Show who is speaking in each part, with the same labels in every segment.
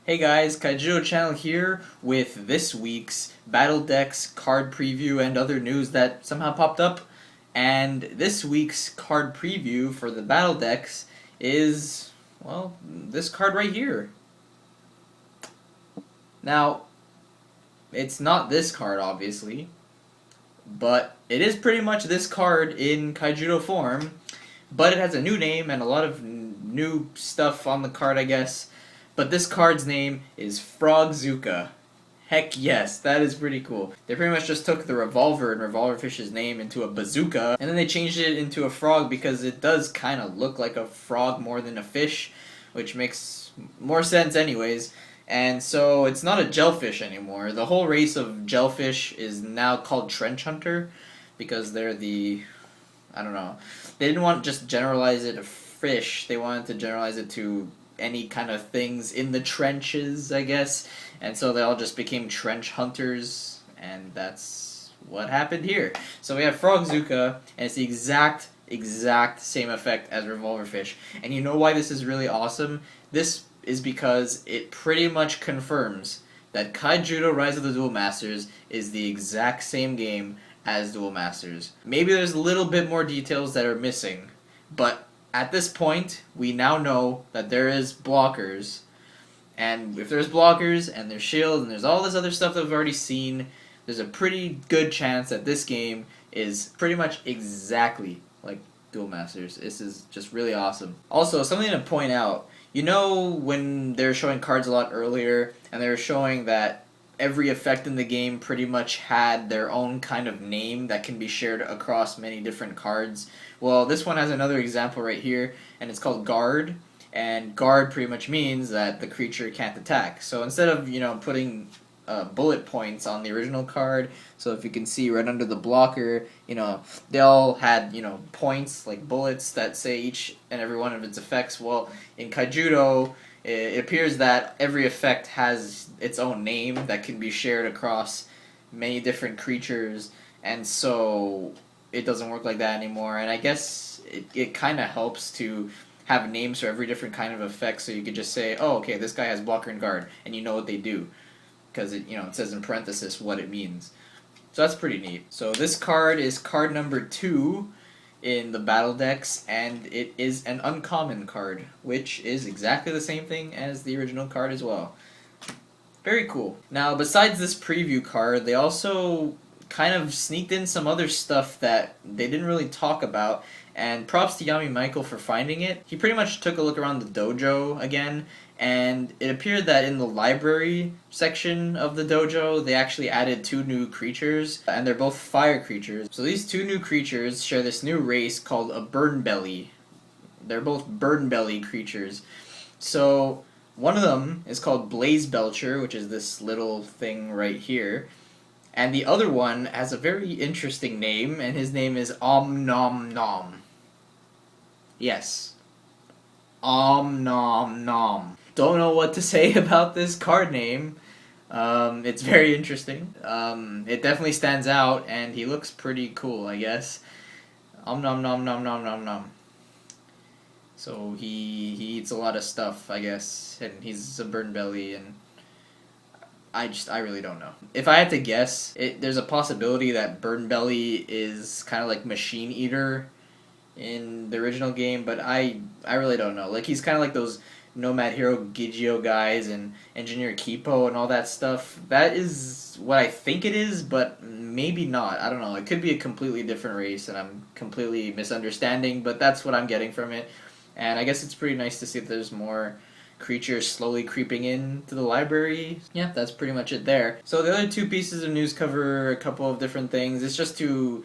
Speaker 1: Hey guys, KaijudoChannel here with this week's Battledecks card preview and other news that somehow popped up. And this week's card preview for the Battledecks is, well, this card right here. Now, it's not this card, obviously, but it is pretty much this card in Kaijudo form, but it has a new name and a lot of new stuff on the card, I guess. But this card's name is Frogzuka. Heck yes, that is pretty cool. They pretty much just took the revolver and Revolverfish's name into a bazooka, and then they changed it into a frog because it does kind of look like a frog more than a fish, which makes more sense anyways. And so it's not a jellyfish anymore. The whole race of jellyfish is now called trench hunter because they're I don't know. They didn't want to just generalize it to fish. They wanted to generalize it to any kind of things in the trenches, I guess. And so they all just became trench hunters, and that's what happened here. So we have Frogzuka, and it's the exact same effect as Revolverfish. And you know why this is really awesome? This is because it pretty much confirms that Kaijudo Rise of the Duel Masters is the exact same game as Duel Masters. Maybe there's a little bit more details that are missing, but at this point, we now know that there is blockers, and if there's blockers, and there's shield, and there's all this other stuff that we've already seen, there's a pretty good chance that this game is pretty much exactly like Duel Masters. This is just really awesome. Also, something to point out, you know when they were showing cards a lot earlier, and they were showing that every effect in the game pretty much had their own kind of name that can be shared across many different cards. Well, this one has another example right here, and it's called Guard, and Guard pretty much means that the creature can't attack. So instead of, putting bullet points on the original card, so if you can see right under the blocker, they all had, points, like bullets that say each and every one of its effects. Well, in Kaijudo, it appears that every effect has its own name that can be shared across many different creatures, and so it doesn't work like that anymore. And I guess it kind of helps to have names for every different kind of effect, so you could just say, oh, okay, this guy has blocker and guard, and you know what they do, because it says in parenthesis what it means. So that's pretty neat. So this card is card number 2 in the Battledecks, and it is an uncommon card, which is exactly the same thing as the original card as well. Very cool. Now, besides this preview card, they also kind of sneaked in some other stuff that they didn't really talk about, and props to Yami Michael for finding it. He pretty much took a look around the dojo again, and it appeared that in the library section of the dojo, they actually added 2 new creatures, and they're both fire creatures. So these 2 new creatures share this new race called a Burn Belly. They're both Burn Belly creatures. So one of them is called Blaze Belcher, which is this little thing right here. And the other one has a very interesting name, and his name is Om Nom Nom. Yes. Om Nom Nom. Don't know what to say about this card name. It's very interesting. It definitely stands out, and he looks pretty cool, I guess. Om Nom Nom Nom Nom Nom Nom. So he eats a lot of stuff, I guess, and he's a burn belly, and I really don't know. If I had to guess, there's a possibility that Burn Belly is kind of like Machine Eater in the original game, but I really don't know. Like, he's kind of like those Nomad Hero Gigio guys and Engineer Kipo and all that stuff. That is what I think it is, but maybe not. I don't know. It could be a completely different race, and I'm completely misunderstanding, but that's what I'm getting from it. And I guess it's pretty nice to see that there's more creatures slowly creeping into the library. Yeah, that's pretty much it there. So the other 2 pieces of news cover a couple of different things. It's just to,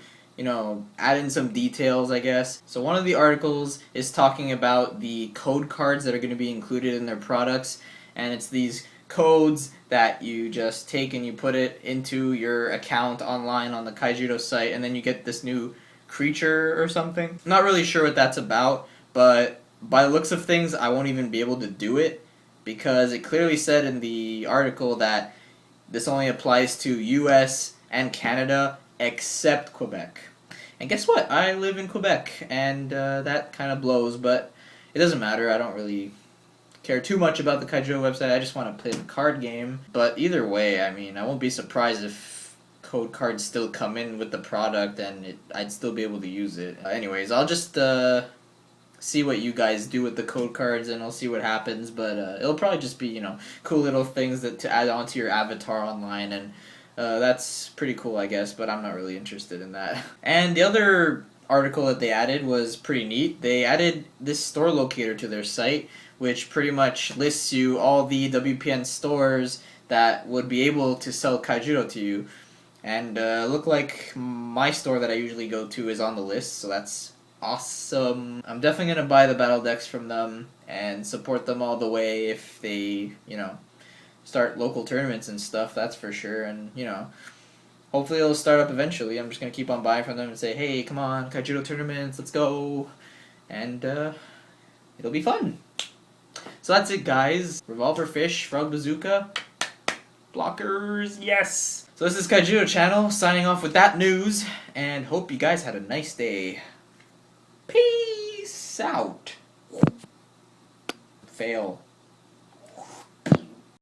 Speaker 1: add in some details, I guess. So one of the articles is talking about the code cards that are going to be included in their products, and it's these codes that you just take and you put it into your account online on the Kaijudo site, and then you get this new creature or something. I'm not really sure what that's about, but by the looks of things, I won't even be able to do it, because it clearly said in the article that this only applies to US and Canada except Quebec. And guess what? I live in Quebec, and that kind of blows, but it doesn't matter. I don't really care too much about the Kaijudo website. I just want to play the card game. But either way, I mean, I won't be surprised if code cards still come in with the product and I'd still be able to use it. Anyways, I'll just see what you guys do with the code cards, and I'll see what happens. But it'll probably just be, you know, cool little things to add onto your avatar online, and that's pretty cool, I guess, but I'm not really interested in that. And the other article that they added was pretty neat. They added this store locator to their site, which pretty much lists you all the WPN stores that would be able to sell Kaijudo to you. And look like my store that I usually go to is on the list, so that's awesome. I'm definitely going to buy the Battledecks from them and support them all the way if they, you know, start local tournaments and stuff, that's for sure. And, you know, hopefully it'll start up eventually. I'm just going to keep on buying from them and say, hey, come on, Kaijudo tournaments, let's go. And it'll be fun. So that's it, guys. Revolver Fish, Frog Bazooka, blockers, yes! So this is TheKaijudoChannel signing off with that news, and hope you guys had a nice day. Peace out. Fail.